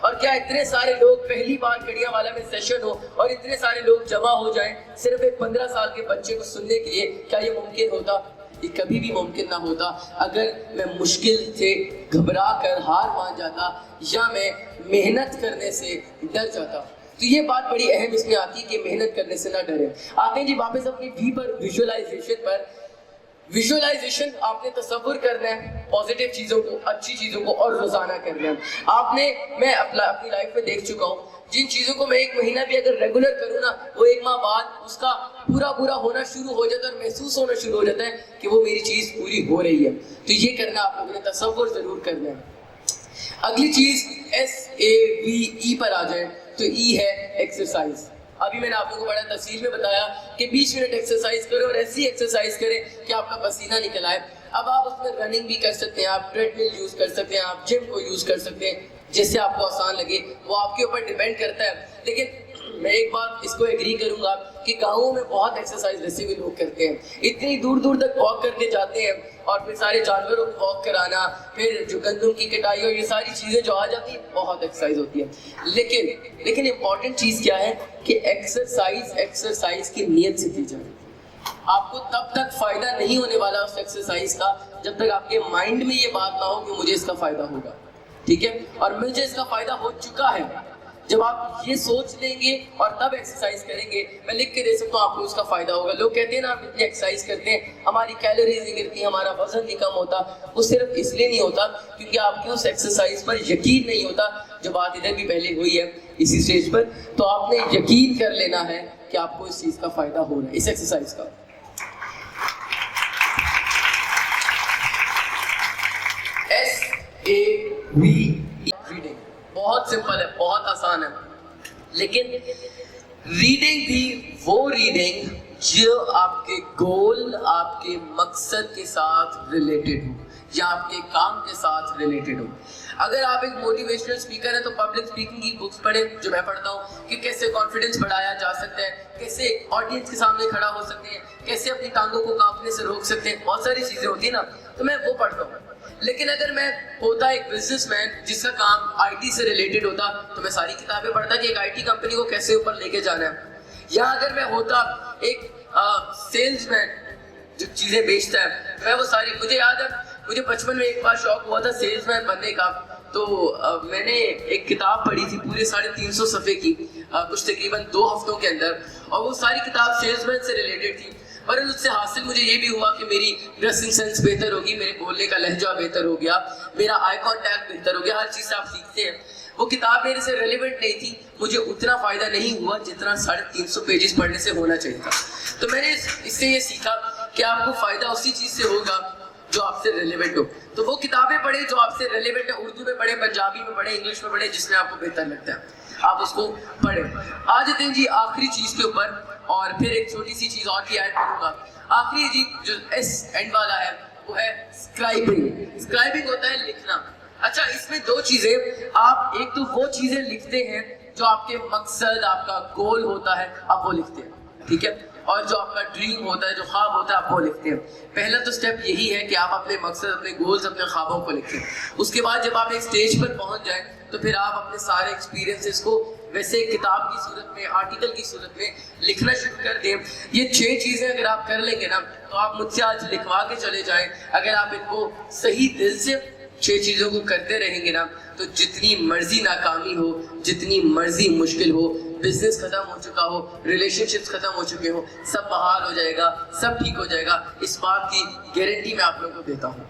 اور کیا اتنے سارے لوگ پہلی بار کڑیاں والا میں سیشن ہو اور اتنے سارے لوگ جمع ہو جائیں صرف ایک 15 سال کے بچے کو سننے کے لیے, کیا یہ ممکن ہوتا؟ یہ کبھی بھی ممکن نہ ہوتا. اگر میں مشکل سے گھبرا کر ہار مان جاتا یا میں محنت کرنے سے ڈر جاتا. تو یہ بات بڑی اہم اس میں آتی ہے کہ محنت کرنے سے نہ ڈریں. آتے ہیں جی واپس اپنی وی پر, ویژولائزیشن پر. ویژولائزیشن آپ نے تصور کرنا ہے پازیٹیو چیزوں کو, اچھی چیزوں کو, اور روزانہ کرنا ہے. آپ نے, میں اپنی لائف میں دیکھ چکا ہوں, جن چیزوں کو میں 1 مہینہ بھی اگر ریگولر کروں نا, وہ 1 ماہ بعد اس کا پورا ہونا شروع ہو جاتا ہے اور محسوس ہونا شروع ہو جاتا ہے کہ وہ میری چیز پوری ہو رہی ہے. تو یہ کرنا آپ لوگوں نے تصور ضرور کرنا ہے. اگلی چیز SAVE پر آ جائیں تو E ہے ایکسرسائز. ابھی میں نے آپ لوگوں کو بڑا تفصیل میں بتایا کہ 20 منٹ ایکسرسائز کریں اور ایسی ایکسرسائز کریں کہ آپ کا پسینہ نکل آئے. اب آپ اس میں رننگ بھی کر سکتے ہیں, آپ ٹریڈ مل یوز کر سکتے ہیں, آپ جم کو یوز کر سکتے ہیں, جس سے آپ کو آسان لگے, وہ آپ کے اوپر ڈیپینڈ کرتا ہے. لیکن میں ایک بات اس کو ایگری کروں گا کہ گاؤں میں بہت ایکسرسائز ویسے بھی لوگ کرتے ہیں, اتنی دور تک واک کرتے جاتے ہیں, اور پھر سارے جانوروں کو واک کرانا, پھر جو گندم کی کٹائی اور یہ ساری چیزیں جو آ جاتی ہیں, بہت ایکسرسائز ہوتی ہے. لیکن امپورٹنٹ چیز کیا ہے کہ ایکسرسائز کی نیت سے کی جائے. آپ کو تب تک فائدہ نہیں ہونے والا اس ایکسرسائز کا جب تک آپ کے مائنڈ میں یہ بات نہ ہو کہ مجھے اس کا فائدہ ہوگا. ٹھیک ہے, اور مجھے اس کا فائدہ ہو چکا ہے. جب آپ یہ سوچ لیں گے اور تب ایکسرسائز کریں گے, میں لکھ کے دے سکتا ہوں آپ کو اس کا فائدہ ہوگا. لوگ کہتے ہیں نا آپ اتنی ایکسرسائز کرتے ہیں, ہماری کیلوریز نہیں گرتی, ہمارا وزن نہیں کم ہوتا. وہ صرف اس لیے نہیں ہوتا کیونکہ آپ کی اس ایکسرسائز پر یقین نہیں ہوتا. جو بات ادھر بھی پہلے ہوئی ہے اسی اسٹیج پر, تو آپ نے یقین کر لینا ہے کہ آپ کو اس چیز کا فائدہ ہو رہا ہے, اس ایکسرسائز کا. SAVE ریڈنگ بہت سمپل ہے, بہت آسان ہے. لیکن ریڈنگ بھی وہ ریڈنگ جو آپ کے گول, آپ کے مقصد کے ساتھ ریلیٹڈ ہو یا آپ کے کام کے ساتھ ریلیٹڈ ہو. اگر آپ ایک موٹیویشنل اسپیکر ہیں تو پبلک اسپیکنگ کی بکس پڑھیں جو میں پڑھتا ہوں, کہ کیسے کانفیڈنس بڑھایا جا سکتا ہے, کیسے آڈینس کے سامنے کھڑا ہو سکتے ہیں, کیسے اپنی ٹانگوں کو کانپنے سے روک سکتے ہیں. بہت ساری چیزیں ہوتی ہیں نا, تو میں وہ پڑھتا ہوں. لیکن اگر میں ہوتا ایک بزنس مین جس کا کام IT سے ریلیٹڈ ہوتا تو میں ساری کتابیں پڑھتا کہ ایک IT کمپنی کو کیسے اوپر لے کے جانا ہے. یا اگر میں ہوتا ایک سیلز مین جو چیزیں بیچتا ہے, میں وہ ساری, مجھے یاد ہے مجھے بچپن میں ایک بار شوق ہوا تھا سیلز مین بننے کا. تو میں نے ایک کتاب پڑھی تھی پورے 350 صفحے کی, کچھ تقریباً 2 ہفتوں کے اندر, اور وہ ساری کتاب سیلز مین سے ریلیٹڈ تھی. اور اس سے حاصل مجھے یہ بھی ہوا کہ میری ڈریسنگ سینس بہتر ہوگی, میرے بولنے کا لہجہ بہتر ہو گیا, میرا آئی کانٹیکٹ بہتر ہو گیا. ہر چیز سے آپ سیکھتے ہیں. وہ کتاب میرے سے ریلیونٹ نہیں تھی, مجھے اتنا فائدہ نہیں ہوا جتنا 350 پیجز پڑھنے سے ہونا چاہیے تھا. تو میں نے اس سے یہ سیکھا کہ آپ کو فائدہ اسی چیز سے ہوگا جو آپ سے ریلیونٹ ہو. تو وہ کتابیں پڑھیں جو آپ سے ریلیونٹ ہے, اردو میں پڑھیں, پنجابی میں پڑھیں, انگلش میں پڑھیں, جس میں آپ کو بہتر لگتا ہے آپ اس کو پڑھیں. آ جاتے ہیں جی آخری چیز کے اوپر, اور پھر ایک چھوٹی سی چیز اور کی ایڈ کروں گا. آخری جی جو S اینڈ والا ہے وہ ہے اسکرائبنگ. اسکرائبنگ ہوتا ہے لکھنا. اچھا, اس میں 2 چیزیں, آپ ایک تو وہ چیزیں لکھتے ہیں جو آپ کے مقصد, آپ کا گول ہوتا ہے, آپ وہ لکھتے ہیں. ٹھیک ہے, اور جو آپ کا ڈریم ہوتا ہے, جو خواب ہوتا ہے, آپ وہ لکھتے ہیں. پہلا تو سٹیپ یہی ہے کہ آپ اپنے مقصد, اپنے گولز, اپنے خوابوں کو لکھیں. اس کے بعد جب آپ ایک سٹیج پر پہنچ جائیں تو پھر آپ اپنے سارے ایکسپیرینسز کو ویسے کتاب کی صورت میں, آرٹیکل کی صورت میں لکھنا شروع کر دیں. یہ 6 چیزیں اگر آپ کر لیں گے نا, تو آپ مجھ سے آج لکھوا کے چلے جائیں. اگر آپ ان کو صحیح دل سے 6 چیزوں کو کرتے رہیں گے نا, تو جتنی مرضی ناکامی ہو, جتنی مرضی مشکل ہو, بزنس ختم ہو چکا ہو, ریلیشن شپس ختم ہو چکے ہو, سب بحال ہو جائے گا, سب ٹھیک ہو جائے گا. اس بات کی گارنٹی میں آپ لوگوں کو دیتا ہوں.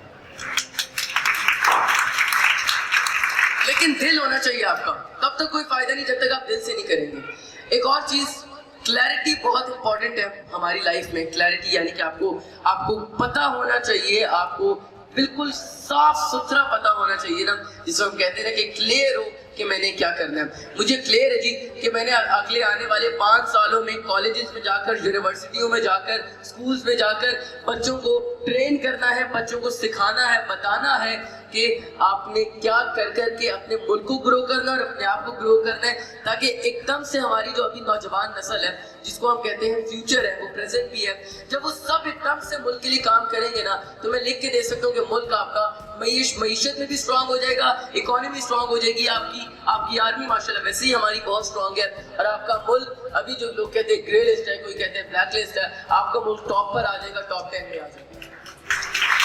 لیکن دل ہونا چاہیے آپ کا, تب تک کوئی فائدہ نہیں جب تک آپ دل سے نہیں کریں گے. ایک اور چیز کلیئرٹی بہت امپورٹنٹ ہے ہماری لائف میں. کلیئرٹی یعنی کہ آپ کو پتا ہونا چاہیے, آپ کو بالکل صاف ستھرا پتا ہونا چاہیے نا, جس کو ہم کہتے ہیں نا کہ کلیئر ہو کہ میں نے کیا کرنا ہے. مجھے کلیئر ہے جی کہ میں نے اگلے آنے والے 5 سالوں میں کالجز میں جا کر, یونیورسٹیوں میں جا کر, اسکولز میں جا کر بچوں کو ٹرین کرنا ہے, بچوں کو سکھانا ہے, بتانا ہے کہ آپ نے کیا کر کے اپنے ملک کو گرو کرنا ہے اور اپنے آپ کو گرو کرنا ہے, تاکہ ایک دم سے ہماری جو ابھی نوجوان نسل ہے جس کو ہم کہتے ہیں فیوچر ہے, وہ پریزنٹ بھی ہے, جب وہ سب ایک دم سے ملک کے لیے کام کریں گے نا, تو میں لکھ کے دے سکتا ہوں کہ ملک آپ کا معیشت میں بھی اسٹرانگ ہو جائے گا, اکانومی اسٹرانگ ہو جائے گی, آپ کی آرمی ماشاءاللہ ویسے ہی ہماری بہت اسٹرانگ ہے, اور آپ کا ملک ابھی جو لوگ کہتے ہیں گرے لسٹ ہے, کوئی کہتے ہیں بلیک لسٹ ہے, آپ کا ملک ٹاپ پر آ جائے گا, ٹاپ 10 میں آ جائے گا.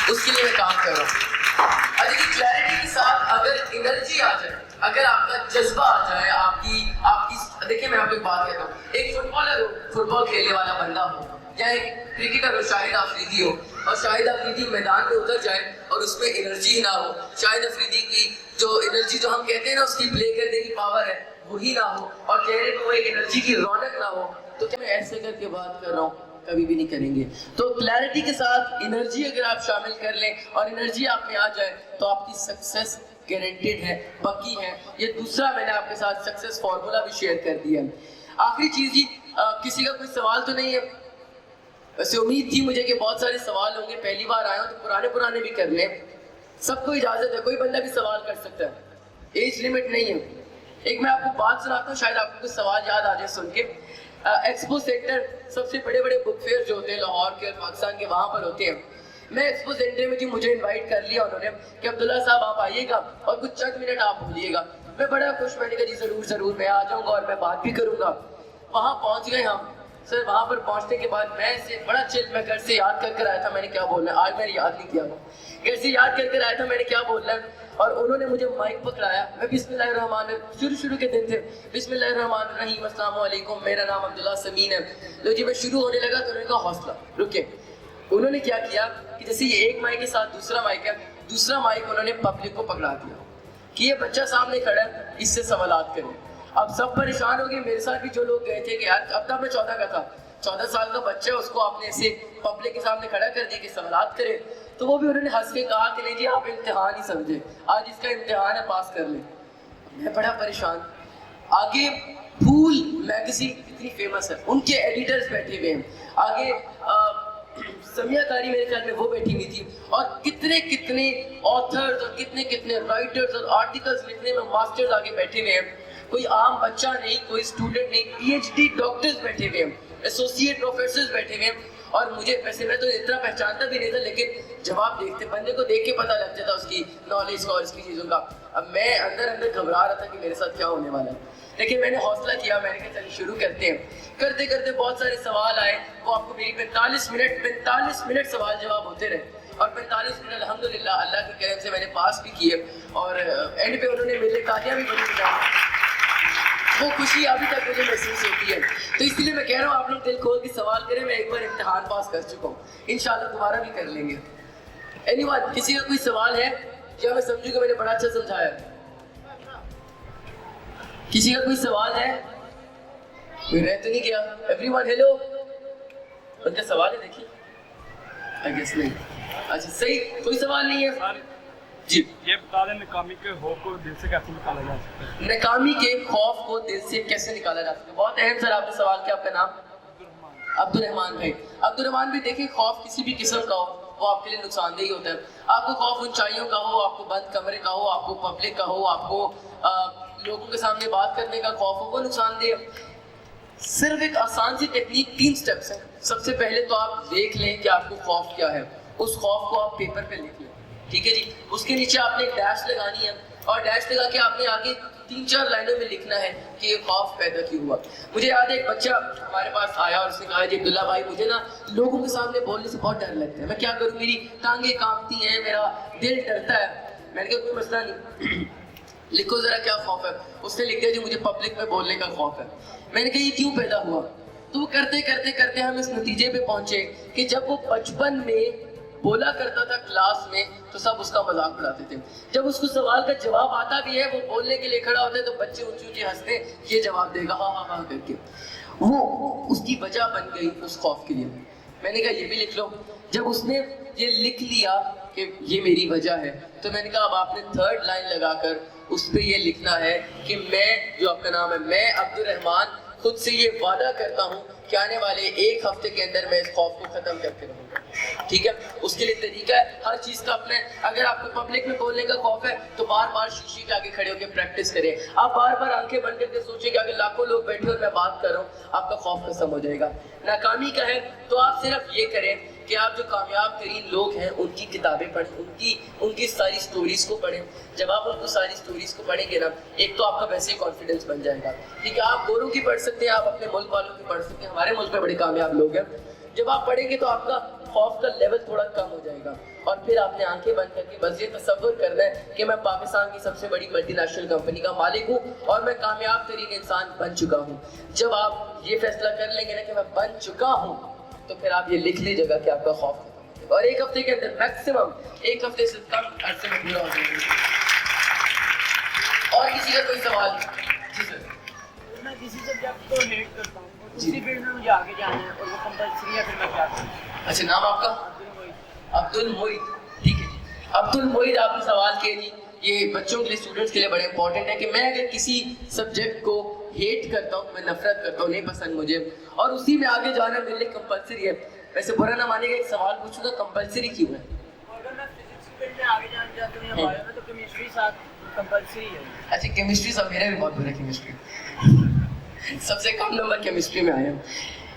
اس کے لیے میں کام کر رہا ہوں. دیکھیے کلیئرٹی کے ساتھ اگر انرجی آ جائے, اگر آپ کا جذبہ آ جائے, آپ کی دیکھیں میں آپ کو ایک بات کہتا ہوں, ایک فٹبالر ہو, فٹ بال کھیلنے والا بندہ ہو, یا ایک کرکٹر ہو, شاہد آفریدی ہو, اور شاہد آفریدی میدان میں اتر جائے اور اس میں انرجی ہی نہ ہو, شاہد آفریدی کی جو انرجی جو ہم کہتے ہیں نا اس کی پلے کرنے کی پاور ہے وہی نہ ہو, اور چہرے پہ وہ ایک انرجی کی رونق نہ ہو, تو کیا میں ایسے کر کے بات کر رہا ہوں؟ کبھی بھی نہیں کریں گے. تو کلیئرٹی کے ساتھ انرجی اگر آپ شامل کر لیں اور انرجی آپ میں آ جائے تو آپ کی سکسیس گارنٹیڈ ہے, پکی ہے. یہ دوسرا میں نے آپ کے ساتھ سکسیس فارمولا بھی شیئر کر دیا. آخری چیز جی, کسی کا کوئی سوال تو نہیں ہے؟ ویسے امید تھی مجھے کہ بہت سارے سوال ہوں گے, پہلی بار آیا ہوں تو پرانے بھی کر لیں. سب کو اجازت ہے, کوئی بندہ بھی سوال کر سکتا ہے, ایج لمٹ نہیں ہے. ایک میں آپ کو بات سناتا ہوں, شاید آپ کو کچھ سوال یاد آ جائے سن کے. ایکسپو سینٹر, سب سے بڑے بک فیئر جو ہوتے ہیں لاہور کے, پاکستان کے, وہاں پر ہوتے ہیں. میں ایکسپو سینٹر میں جی مجھے انوائٹ کر لیا انہوں نے کہ عبداللہ صاحب آپ آئیے گا اور کچھ چند منٹ آپ بولیے گا. میں بڑا خوش, میں نے کہا جی ضرور میں آ جاؤں گا اور میں بات بھی کروں گا. وہاں پہنچ گئے ہم. سر وہاں پر پہنچنے کے بعد میں بڑا چل, میں گھر سے یاد کر آیا تھا میں نے کیا بولنا ہے. آج میں نے یاد نہیں کیا, گھر سے یاد کر آیا تھا میں نے کیا بولنا ہے. اور انہوں نے مجھے مائک پکڑایا, میں بسم اللہ الرحمن الرحیم, شروع کے دن تھے, بسم اللہ الرحمن الرحیم, السلام علیکم, میرا نام عبداللہ سمین ہے. لو جی میں شروع ہونے لگا تو انہوں نے کہا حوصلہ رکے. انہوں نے کیا کیا کہ جیسے یہ ایک مائک کے ساتھ دوسرا مائک ہے, دوسرا مائک انہوں نے پبلک کو پکڑا دیا کہ یہ بچہ سامنے کھڑا ہے, اس سے سوالات کریں. اب سب پریشان ہو گئے, میرے ساتھ بھی جو لوگ گئے تھے کہ یار اب تک میں 14 کا تھا, 14 سال کا بچہ, اس کو آپ نے ایسے پبلک کے سامنے کھڑا کر دیا کہ سوالات کرے. تو وہ بھی انہوں نے ہنس کے کہا کہ نہیں جی آپ امتحان ہی سمجھے, آج اس کا امتحان ہے, پاس کر لیں. میں بڑا پریشان. آگے پھول میگزین کتنی فیمس ہے, ان کے ایڈیٹرز بیٹھے ہوئے ہیں. آگے سمیہ کاری میرے خیال میں وہ بیٹھی ہوئی تھی, اور کتنے آتھرز اور کتنے رائٹرز اور آرٹیکلز لکھنے میں ماسٹرز آگے بیٹھے ہوئے ہیں. کوئی عام بچہ نہیں, کوئی اسٹوڈنٹ نہیں, PhD ڈاکٹرز بیٹھے ہوئے ہیں, ایسوسیٹ پروفیسرز بیٹھے ہوئے ہیں. اور مجھے ویسے میں تو اتنا پہچانتا بھی نہیں تھا, لیکن جب آپ دیکھتے بندے کو دیکھ کے پتہ لگ جاتا اس کی نالج کا اور اس کی چیزوں کا. اب میں اندر گھبرا رہا تھا کہ میرے ساتھ کیا ہونے والا ہے, لیکن میں نے حوصلہ کیا, میں نے کہا چلیے شروع کرتے ہیں. کرتے بہت سارے سوال آئے, وہ آپ کو میری 45 منٹ سوال جواب ہوتے رہے, اور 45 منٹ الحمدللہ اللہ کے کرم سے میں نے پاس بھی کیے, اور اینڈ پہ انہوں نے میرے تالیاں بھی بڑی بجائی. وہ خوشی ابھی تک مجھے محسوس ہوتی ہے. تو اس لیے میں کہہ رہا ہوں آپ لوگ دل کھول کے سوال کریں, میں ایک بار امتحان پاس کر چکا ہوں, انشاءاللہ دوبارہ بھی کر لیں گے. اینی ون, کسی کا کوئی سوال ہے یا میں سمجھوں کہ میں نے بڑا اچھا سمجھایا؟ کسی کا کوئی سوال ہے؟ کوئی رہ تو نہیں گیا؟ ایوری ون ہیلو, ان کا سوال ہے دیکھیے, آئی گیس نہیں. اچھا صحیح, کوئی سوال نہیں ہے جی. یہ بتا دیں ناکامی کے خوف کو دل سے کیسے نکالا جا سکتا ہے؟ ناکامی کے خوف کو دل سے کیسے نکالا جا سکتا ہے, بہت اہم سر آپ نے سوال کیا. آپ کا نام؟ عبدالرحمان بھائی. عبدالرحمان بھی دیکھیں, خوف کسی بھی قسم کا ہو وہ آپ کے لیے نقصان دہ ہوتا ہے. آپ کو خوف اونچائیوں کا ہو, آپ کو بند کمرے کا ہو, آپ کو پبلک کا ہو, آپ کو لوگوں کے سامنے بات کرنے کا خوف ہو, وہ نقصان دہ ہے. صرف ایک آسان سی ٹیکنیک, 3 سٹیپس ہیں. سب سے پہلے تو آپ دیکھ لیں کہ آپ کو خوف کیا ہے, اس خوف کو آپ پیپر پہ لکھ لیں, ٹھیک ہے جی. اس کے نیچے آپ نے ایک ڈیش لگانی ہے, اور ڈیش لگا کے آپ نے آگے 3-4 لائنوں میں لکھنا ہے کہ یہ خوف پیدا کیوں ہوا. مجھے یاد ہے ایک بچہ ہمارے پاس آیا اور اس نے کہا جی عبداللہ بھائی مجھے نا لوگوں کے سامنے بولنے سے بہت ڈر لگتا ہے, میں کیا کروں, میری ٹانگیں کانپتی ہیں, میرا دل ڈرتا ہے. میں نے کہا کوئی مسئلہ نہیں, لکھو ذرا کیا خوف ہے. اس نے لکھ دیا جو مجھے پبلک میں بولنے کا خوف ہے. میں نے کہا یہ کیوں پیدا ہوا؟ تو کرتے ہم اس نتیجے پہ پہنچے کہ جب وہ بچپن میں بولا کرتا تھا کلاس میں تو سب اس کا مذاق اڑاتے تھے. جب اس کو سوال کا جواب آتا بھی ہے, وہ بولنے کے لیے کھڑا ہوتا ہے تو بچے اونچی اونچی ہنستے, یہ جواب دے گا ہاں ہاں ہاں کر کے. وہ اس کی وجہ بن گئی اس خوف کے لیے. میں نے کہا یہ بھی لکھ لو. جب اس نے یہ لکھ لیا کہ یہ میری وجہ ہے تو میں نے کہا اب آپ نے 3rd لائن لگا کر اس پہ یہ لکھنا ہے کہ میں جو آپ کا نام ہے میں عبد الرحمان خود سے یہ وعدہ کرتا ہوں کہ آنے والے 1 ہفتے کے اندر میں اس خوف کو ختم کر کے رہوں گا. ٹھیک ہے, اس کے لیے طریقہ ہے ہر چیز کا اپنا ہے. اگر آپ کو پبلک میں بولنے کا خوف ہے تو بار بار شیشے کے آگے کھڑے ہو کے پریکٹس کریں. آپ بار بار آنکھیں بند کر کے سوچیں کہ اگر لاکھوں لوگ بیٹھے اور میں بات کر رہا ہوں آپ کا خوف ختم ہو جائے گا. ناکامی کا ہے تو آپ صرف یہ کریں کہ آپ جو کامیاب ترین لوگ ہیں ان کی کتابیں پڑھیں, ان کی ساری سٹوریز کو پڑھیں. جب آپ ان کو ساری سٹوریز کو پڑھیں گے نا ایک تو آپ کا ویسے ہی کانفیڈنس بن جائے گا. ٹھیک ہے, آپ گوروں کی پڑھ سکتے ہیں, آپ اپنے ملک والوں کی پڑھ سکتے ہیں, ہمارے ملک میں بڑے کامیاب لوگ ہیں. جب آپ پڑھیں گے تو آپ کا خوف کا لیول تھوڑا کم ہو جائے گا اور پھر آپ نے آنکھیں بند کر کے بس یہ تصور کرنا ہے کہ میں پاکستان کی سب سے بڑی ملٹی نیشنل کمپنی کا مالک ہوں اور میں کامیاب ترین انسان بن چکا ہوں. جب آپ یہ فیصلہ کر لیں گے نا کہ میں بن چکا ہوں تو پھر آپ یہ لکھ لیجیے گا کہ آپ کا خوف ختم ہو جائے گا اور 1 ہفتے کے اندر میکسیمم 1 ہفتے سے کم عرصے میں پورا ہو جائے گا. اور کسی کا کوئی سوال؟ جی سر. میں کسی سبجیکٹ کو ہیٹ کرتا ہوں اور اسی فیلڈ میں مجھے آگے جانا ہے اور وہ کمپلسری ہے, پھر میں کیا کروں؟ اچھا, نام آپ کا؟ عبد المعید. ٹھیک ہے جی, عبد المعید آپ نے سوال کیا جی. یہ بچوں کے لیے, اسٹوڈنٹس کے لیے بڑے امپورٹنٹ ہے کہ میں اگر کسی سبجیکٹ کو ہیٹ کرتا ہوں, میں نفرت کرتا ہوں, نہیں پسند مجھے, اور اسی میں آگے جانا میرے لیے کمپلسری ہے. ویسے برا نہ مانے گا, ایک سوال پوچھوں گا, کمپلسری کیوں ہے؟ اگر میں فزکس کی فیلڈ میں آگے جانا چاہتا ہوں یا بایو میں تو کیمسٹری ساتھ کمپلسری ہے. اچھا, کیمسٹری سب میرا بھی بہت برا کیمسٹری سب سے کم نمبر کیمسٹری میں آئے ہیں.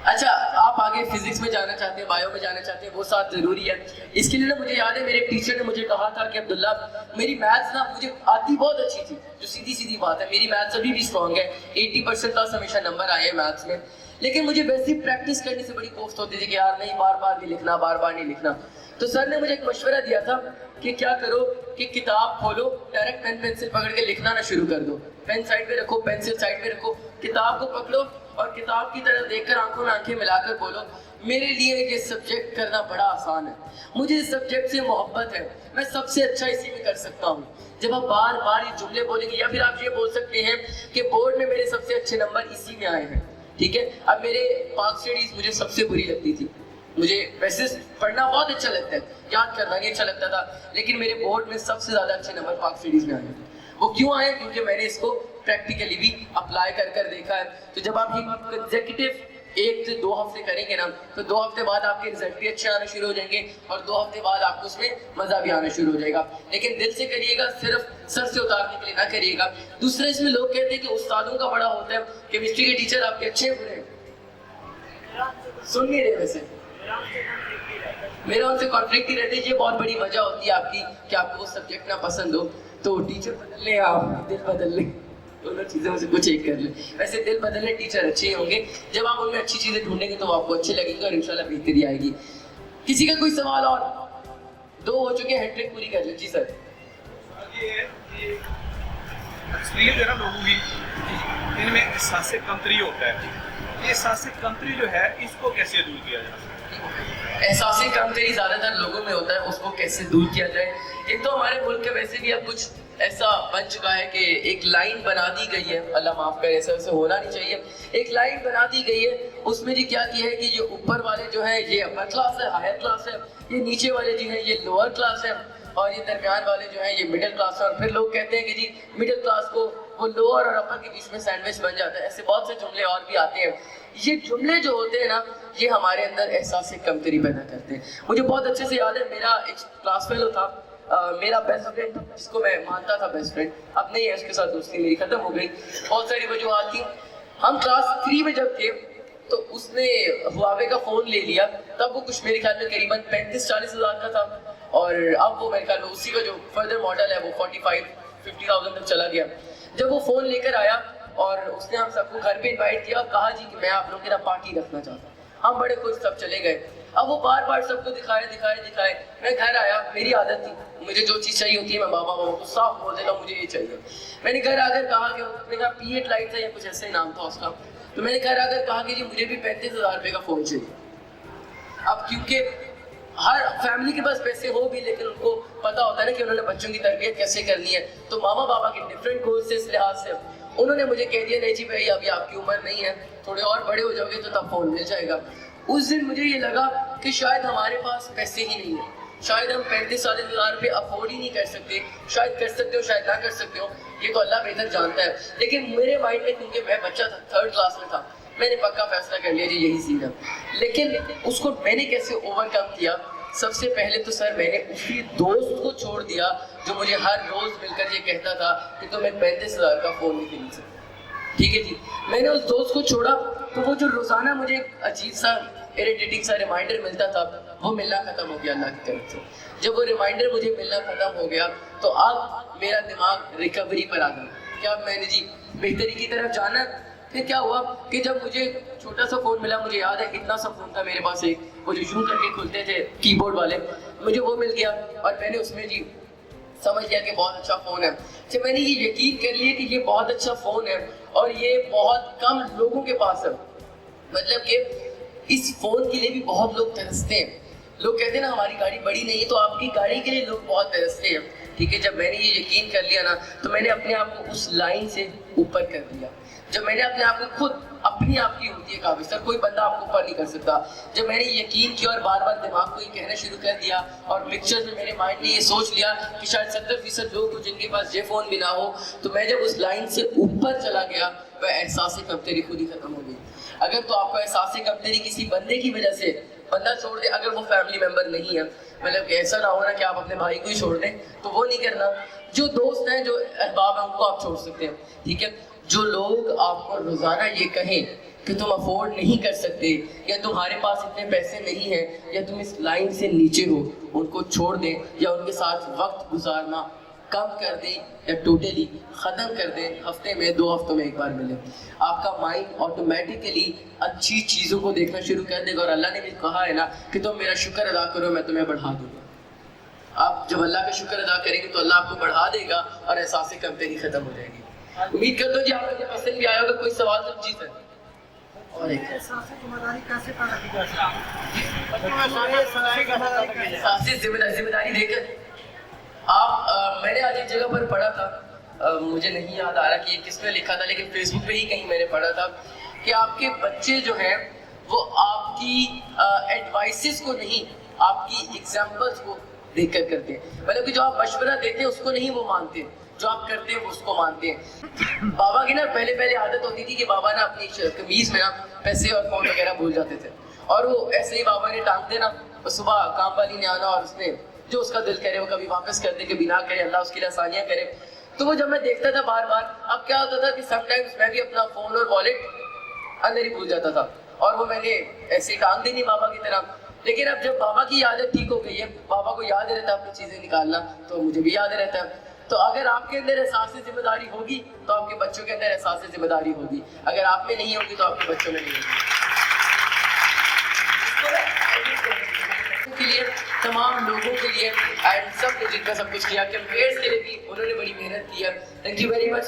اچھا, آپ آگے فزکس میں جانا چاہتے ہیں, بایو میں جانا چاہتے ہیں, وہ ساتھ ضروری ہے. اس کے لیے نا مجھے یاد ہے میرے ٹیچر نے مجھے کہا تھا کہ عبداللہ میری میتھس نا مجھے آتی بہت اچھی تھی, جو سیدھی بات ہے, میری میتھس ابھی بھی اسٹرانگ ہے, 80% پلس ہمیشہ نمبر آئے ہیں میتھس میں. لیکن مجھے ویسے پریکٹس کرنے سے بڑی کوفت ہوتی تھی کہ یار نہیں, بار بار نہیں لکھنا, بار بار نہیں لکھنا. تو سر نے مجھے ایک مشورہ دیا تھا کہ کیا کرو کہ کتاب کھولو, ڈائریکٹ پین پنسل پکڑ کے لکھنا نہ شروع کر دو. پین سائڈ پہ رکھو, پینسل سائڈ پہ رکھو, کتاب کو پکڑو اور کتاب کی طرف دیکھ کر آنکھوں میں آنکھیں ملا کر بولو میرے لیے یہ سبجیکٹ کرنا بڑا آسان ہے, مجھے اس سبجیکٹ سے محبت ہے, میں سب سے اچھا اسی میں کر سکتا ہوں. جب آپ بار بار یہ جملے بولیں گے, یا پھر آپ یہ بول سکتے ہیں کہ بورڈ میں میرے سب سے اچھے نمبر اسی میں آئے ہیں. ٹھیک ہے, اب میرے پاک اسٹڈیز مجھے سب سے بری لگتی تھی, مجھے ویسے پڑھنا بہت اچھا لگتا ہے, یاد کرنا نہیں اچھا لگتا تھا, لیکن میرے بورڈ میں سب سے زیادہ اچھے نمبر پاک اسٹڈیز میں آئے ہیں. وہ کیوں آئے؟ کیونکہ میں نے اس کو پریکٹیکلی بھی اپلائی کر دیکھا ہے. تو جب آپ یہ کنزیکٹیو 1 سے 2 ہفتے کریں گے نا تو 2 ہفتے بعد آپ کے رزلٹ بھی اچھے آنے شروع ہو جائیں گے اور 2 ہفتے بعد آپ کو اس میں مزہ بھی آنا شروع ہو جائے گا. لیکن دل سے کریے گا, صرف سر سے اتارنے کے لیے نہ کریے گا. دوسرا, اس میں لوگ کہتے ہیں کہ استادوں کا بڑا ہوتا ہے, کیمسٹری کے ٹیچر آپ کے اچھے ہیں برے ہیں؟ سن نہیں رہے ویسے, میرا ان سے کانفلکٹ ہی رہتے. یہ بہت بڑی وجہ ہوتی ہے آپ کی کہ آپ کو وہ سبجیکٹ نہ پسند ہو. تو ٹیچر بدل لیں, آپ دل بدل لیں, دونوں چیزوں میں سے کچھ ایک کر لیں. ویسے دل بدلنے ٹیچر اچھے ہی ہوں گے, جب آپ ان میں اچھی چیزیں ڈھونڈیں گے تو وہ آپ کو اچھے لگیں گے اور انشاءاللہ بہتری آئے گی. کسی کا کوئی سوال؟ اور 2 ہو چکے ہیں, ہیٹرک پوری کر لیں. جی سر. یہ ہے کہ اکثریت ہے نا لوگوں کی, ان میں احساس کمتری ہوتا ہے. یہ احساس کمتری جو ہے اس کو کیسے دور کیا جا سکتا ہے؟ احساس کمتری زیادہ تر لوگوں میں ہوتا ہے, اس کو کیسے دور کیا جائے؟ ایک تو ہمارے ملک کے ویسے بھی اب کچھ ایسا بن چکا ہے کہ ایک لائن بنا دی گئی ہے, اللہ معاف کرے, ایسا ویسے ہونا نہیں چاہیے. ایک لائن بنا دی گئی ہے, اس میں جی کیا کیا ہے کہ یہ اوپر والے جو ہیں یہ اپر کلاس ہے, ہائر کلاس ہے, یہ نیچے والے جو ہیں یہ لوور کلاس ہے, اور یہ درمیان والے جو ہیں یہ مڈل کلاس ہے. اور پھر لوگ کہتے ہیں کہ جی مڈل کلاس کو وہ لوور اور اپر کے بیچ میں سینڈوچ بن جاتا ہے. ایسے بہت سے جملے اور بھی آتے ہیں. یہ جملے جو ہوتے ہیں نا یہ ہمارے اندر احساس کمتری پیدا کرتے ہیں. مجھے بہت اچھے سے یاد ہے, میرا ایک کلاس فیلو تھا, میرا بیسٹ فرینڈ جس کو میں مانتا تھا بیسٹ فرینڈ, اب نہیں ہے, اس کے ساتھ دوستی میری ختم ہو گئی, بہت ساری وجوہات تھیں. ہم کلاس 3 میں جب تھے تو اس نے ہواوے کا فون لے لیا, تب وہ کچھ میرے خیال میں قریباً 35-40 ہزار کا تھا, اور اب وہ میرے خیال میں اسی کا جو فردر ماڈل ہے وہ 45-50,000 تک چلا گیا. جب وہ فون لے کر آیا اور اس نے ہم سب کو گھر پہ انوائٹ کیا اور کہا جی کہ میں آپ لوگوں کے ساتھ پارٹی رکھنا چاہتا ہوں, ہم بڑے خوش, سب چلے گئے. اب وہ بار بار سب کو دکھائے. میں گھر آیا, میری عادت تھی مجھے جو چیز چاہیے ہوتی ہے میں بابا کو صاف بول دیتا ہوں مجھے یہ چاہیے. میں نے گھر آ کر کہا کہ میں نے کہا P8 لائٹ تھا یا کچھ ایسا ہی نام تھا اس کا, تو میں نے گھر آ کر کہا کہ جی مجھے بھی 35,000 روپے کا فون چاہیے. اب کیونکہ ہر فیملی کے پاس پیسے ہو بھی, لیکن ان کو پتا ہوتا ہے نا کہ انہوں نے بچوں کی تربیت کیسے کرنی ہے, تو ماما بابا کے ڈفرینٹ گولز سے اس لحاظ سے انہوں نے مجھے کہہ دیا نہیں جی بھائی ابھی آپ کی عمر نہیں ہے, تھوڑے اور بڑے ہو جاؤ گے تو تب فون مل جائے گا. اس دن مجھے یہ لگا کہ شاید ہمارے پاس پیسے ہی نہیں ہیں, شاید ہم 35-40 ہزار روپے افورڈ ہی نہیں کر سکتے, شاید کر سکتے ہو شاید نہ کر سکتے ہو, یہ تو اللہ بہتر جانتا ہے. لیکن میرے مائنڈ میں, کیونکہ میں بچہ تھا, 3rd کلاس میں تھا, میں نے پکا فیصلہ کر لیا جی یہی سین ہے. لیکن اس کو میں نے کیسے اوور کم کیا؟ سب سے پہلے تو سر میں نے اسی دوست کو چھوڑ دیا جو مجھے ہر روز مل کر یہ کہتا تھا کہ تمہیں 35 ہزار کا فون نہیں خرید سکتے. ٹھیک ہے جی, میں نے اس دوست کو چھوڑا تو وہ جو روزانہ مجھے ایک عجیب سا اریٹیٹنگ سا ریمائنڈر ملتا تھا وہ ملنا ختم ہو گیا اللہ کی طرف سے. جب وہ ریمائنڈر مجھے ملنا ختم ہو گیا تو اب میرا دماغ ریکوری پر آ گیا کہ اب میں نے جی بہتری کی طرف جانا. پھر کیا ہوا کہ جب مجھے چھوٹا سا فون ملا, مجھے یاد ہے اتنا سا فون تھا میرے پاس, ایک وہ جو یوں کر کے کھلتے تھے کی بورڈ والے, مجھے وہ مل گیا اور میں نے اس میں جی سمجھ لیا کہ بہت اچھا فون ہے. جب میں نے یہ یقین کر لیا کہ یہ بہت اچھا فون ہے اور یہ بہت کم لوگوں کے پاس ہے, مطلب کہ اس فون کے لیے بھی بہت لوگ ترستے ہیں. لوگ کہتے ہیں نا ہماری گاڑی بڑی نہیں ہے, تو آپ کی گاڑی کے لیے لوگ بہت ترستے ہیں. ٹھیک ہے, جب میں نے یہ یقین کر لیا نا تو میں نے اپنے آپ کو اس لائن سے اوپر کر دیا. جب میں نے اپنے آپ کو خود, اپنی آپ کی ہوتی ہے قابل, سر کوئی بندہ آپ کو اوپر نہیں کر سکتا. جب میں نے یقین کیا اور بار بار دماغ کو یہ کہنا شروع کر دیا اور پکچر میں میرے مائنڈ نے یہ سوچ لیا کہ شاید 70% لوگ جن کے پاس یہ فون بھی نہ ہو, تو میں جب اس لائن سے اوپر چلا گیا وہ احساس کمتری خود ہی ختم ہو گئی. اگر تو آپ کو احساس کمتری کسی بندے کی وجہ سے, بندہ چھوڑ دے اگر وہ فیملی ممبر نہیں ہے, مطلب کہ ایسا نہ ہونا کہ آپ اپنے بھائی کو ہی چھوڑ دیں, تو وہ نہیں کرنا. جو دوست ہیں, جو احباب ہیں, ان کو آپ چھوڑ سکتے ہیں. ٹھیک ہے, جو لوگ آپ کو روزانہ یہ کہیں کہ تم افورڈ نہیں کر سکتے یا تمہارے پاس اتنے پیسے نہیں ہیں یا تم اس لائن سے نیچے ہو, ان کو چھوڑ دیں یا ان کے ساتھ وقت گزارنا کم کر دیں یا ٹوٹلی ختم کر دیں. ہفتے میں 2 ہفتوں میں ایک بار ملیں. آپ کا مائنڈ آٹومیٹیکلی اچھی چیزوں کو دیکھنا شروع کر دے گا. اور اللہ نے بھی کہا ہے نا کہ تم میرا شکر ادا کرو میں تمہیں بڑھا دوں گا. آپ جب اللہ کا شکر ادا کریں گے تو اللہ آپ کو بڑھا دے گا اور احساس کمتری ختم ہو جائے گی. امید کرتا ہوں جی آپ کو پسند بھی آیا ہوگا. کوئی سوال تو جی سر. اور ایک احساس ذمہ داری دے کر آپ, میں نے آج ایک جگہ پر پڑھا تھا, مجھے نہیں یاد آ رہا کہ یہ کس نے لکھا تھا, لیکن فیس بک پہ ہی کہیں میں نے پڑھا تھا کہ آپ کے بچے جو ہیں وہ آپ کی ایڈوائسز کو نہیں, آپ کی ایگزامپلس کو دیکھ کر کرتے ہیں. مطلب کہ جو آپ مشورہ دیتے ہیں اس کو نہیں وہ مانتے, جو آپ کرتے ہیں وہ اس کو مانتے ہیں. بابا کی نا پہلے عادت ہوتی تھی کہ بابا نا اپنی قمیض میں نا پیسے اور فون وغیرہ بھول جاتے تھے, اور وہ ایسے ہی بابا نے ٹانگ دے نا, صبح کام والی نے آنا اور اس نے جو اس کا دل کرے وہ کبھی واپس کر دے کبھی نہ کرے, اللہ اس کے لیے آسانیاں کرے. تو وہ جب میں دیکھتا تھا بار بار, اب کیا ہوتا تھا کہ سم ٹائمز میں بھی اپنا فون اور والیٹ اندر ہی بھول جاتا تھا, اور وہ میں نے ایسے ہی ٹانگ دی نہیں بابا کی طرح. لیکن اب جب بابا کی عادت ٹھیک ہو گئی ہے, بابا کو یاد رہتا ہے اپنی چیزیں نکالنا, تو مجھے بھی یاد رہتا ہے. تو اگر آپ کے اندر احساس ذمہ داری ہوگی تو آپ کے بچوں کے اندر احساس ذمہ داری ہوگی, اگر آپ میں نہیں ہوگی تو آپ کے بچوں میں نہیں ہوگی. کے لیے, تمام لوگوں کے لیے, اینڈ سب نے جن کا سب کچھ کیا, کیمپیئرز کے لیے بھی انہوں نے بڑی محنت کی ہے. Thank you very much.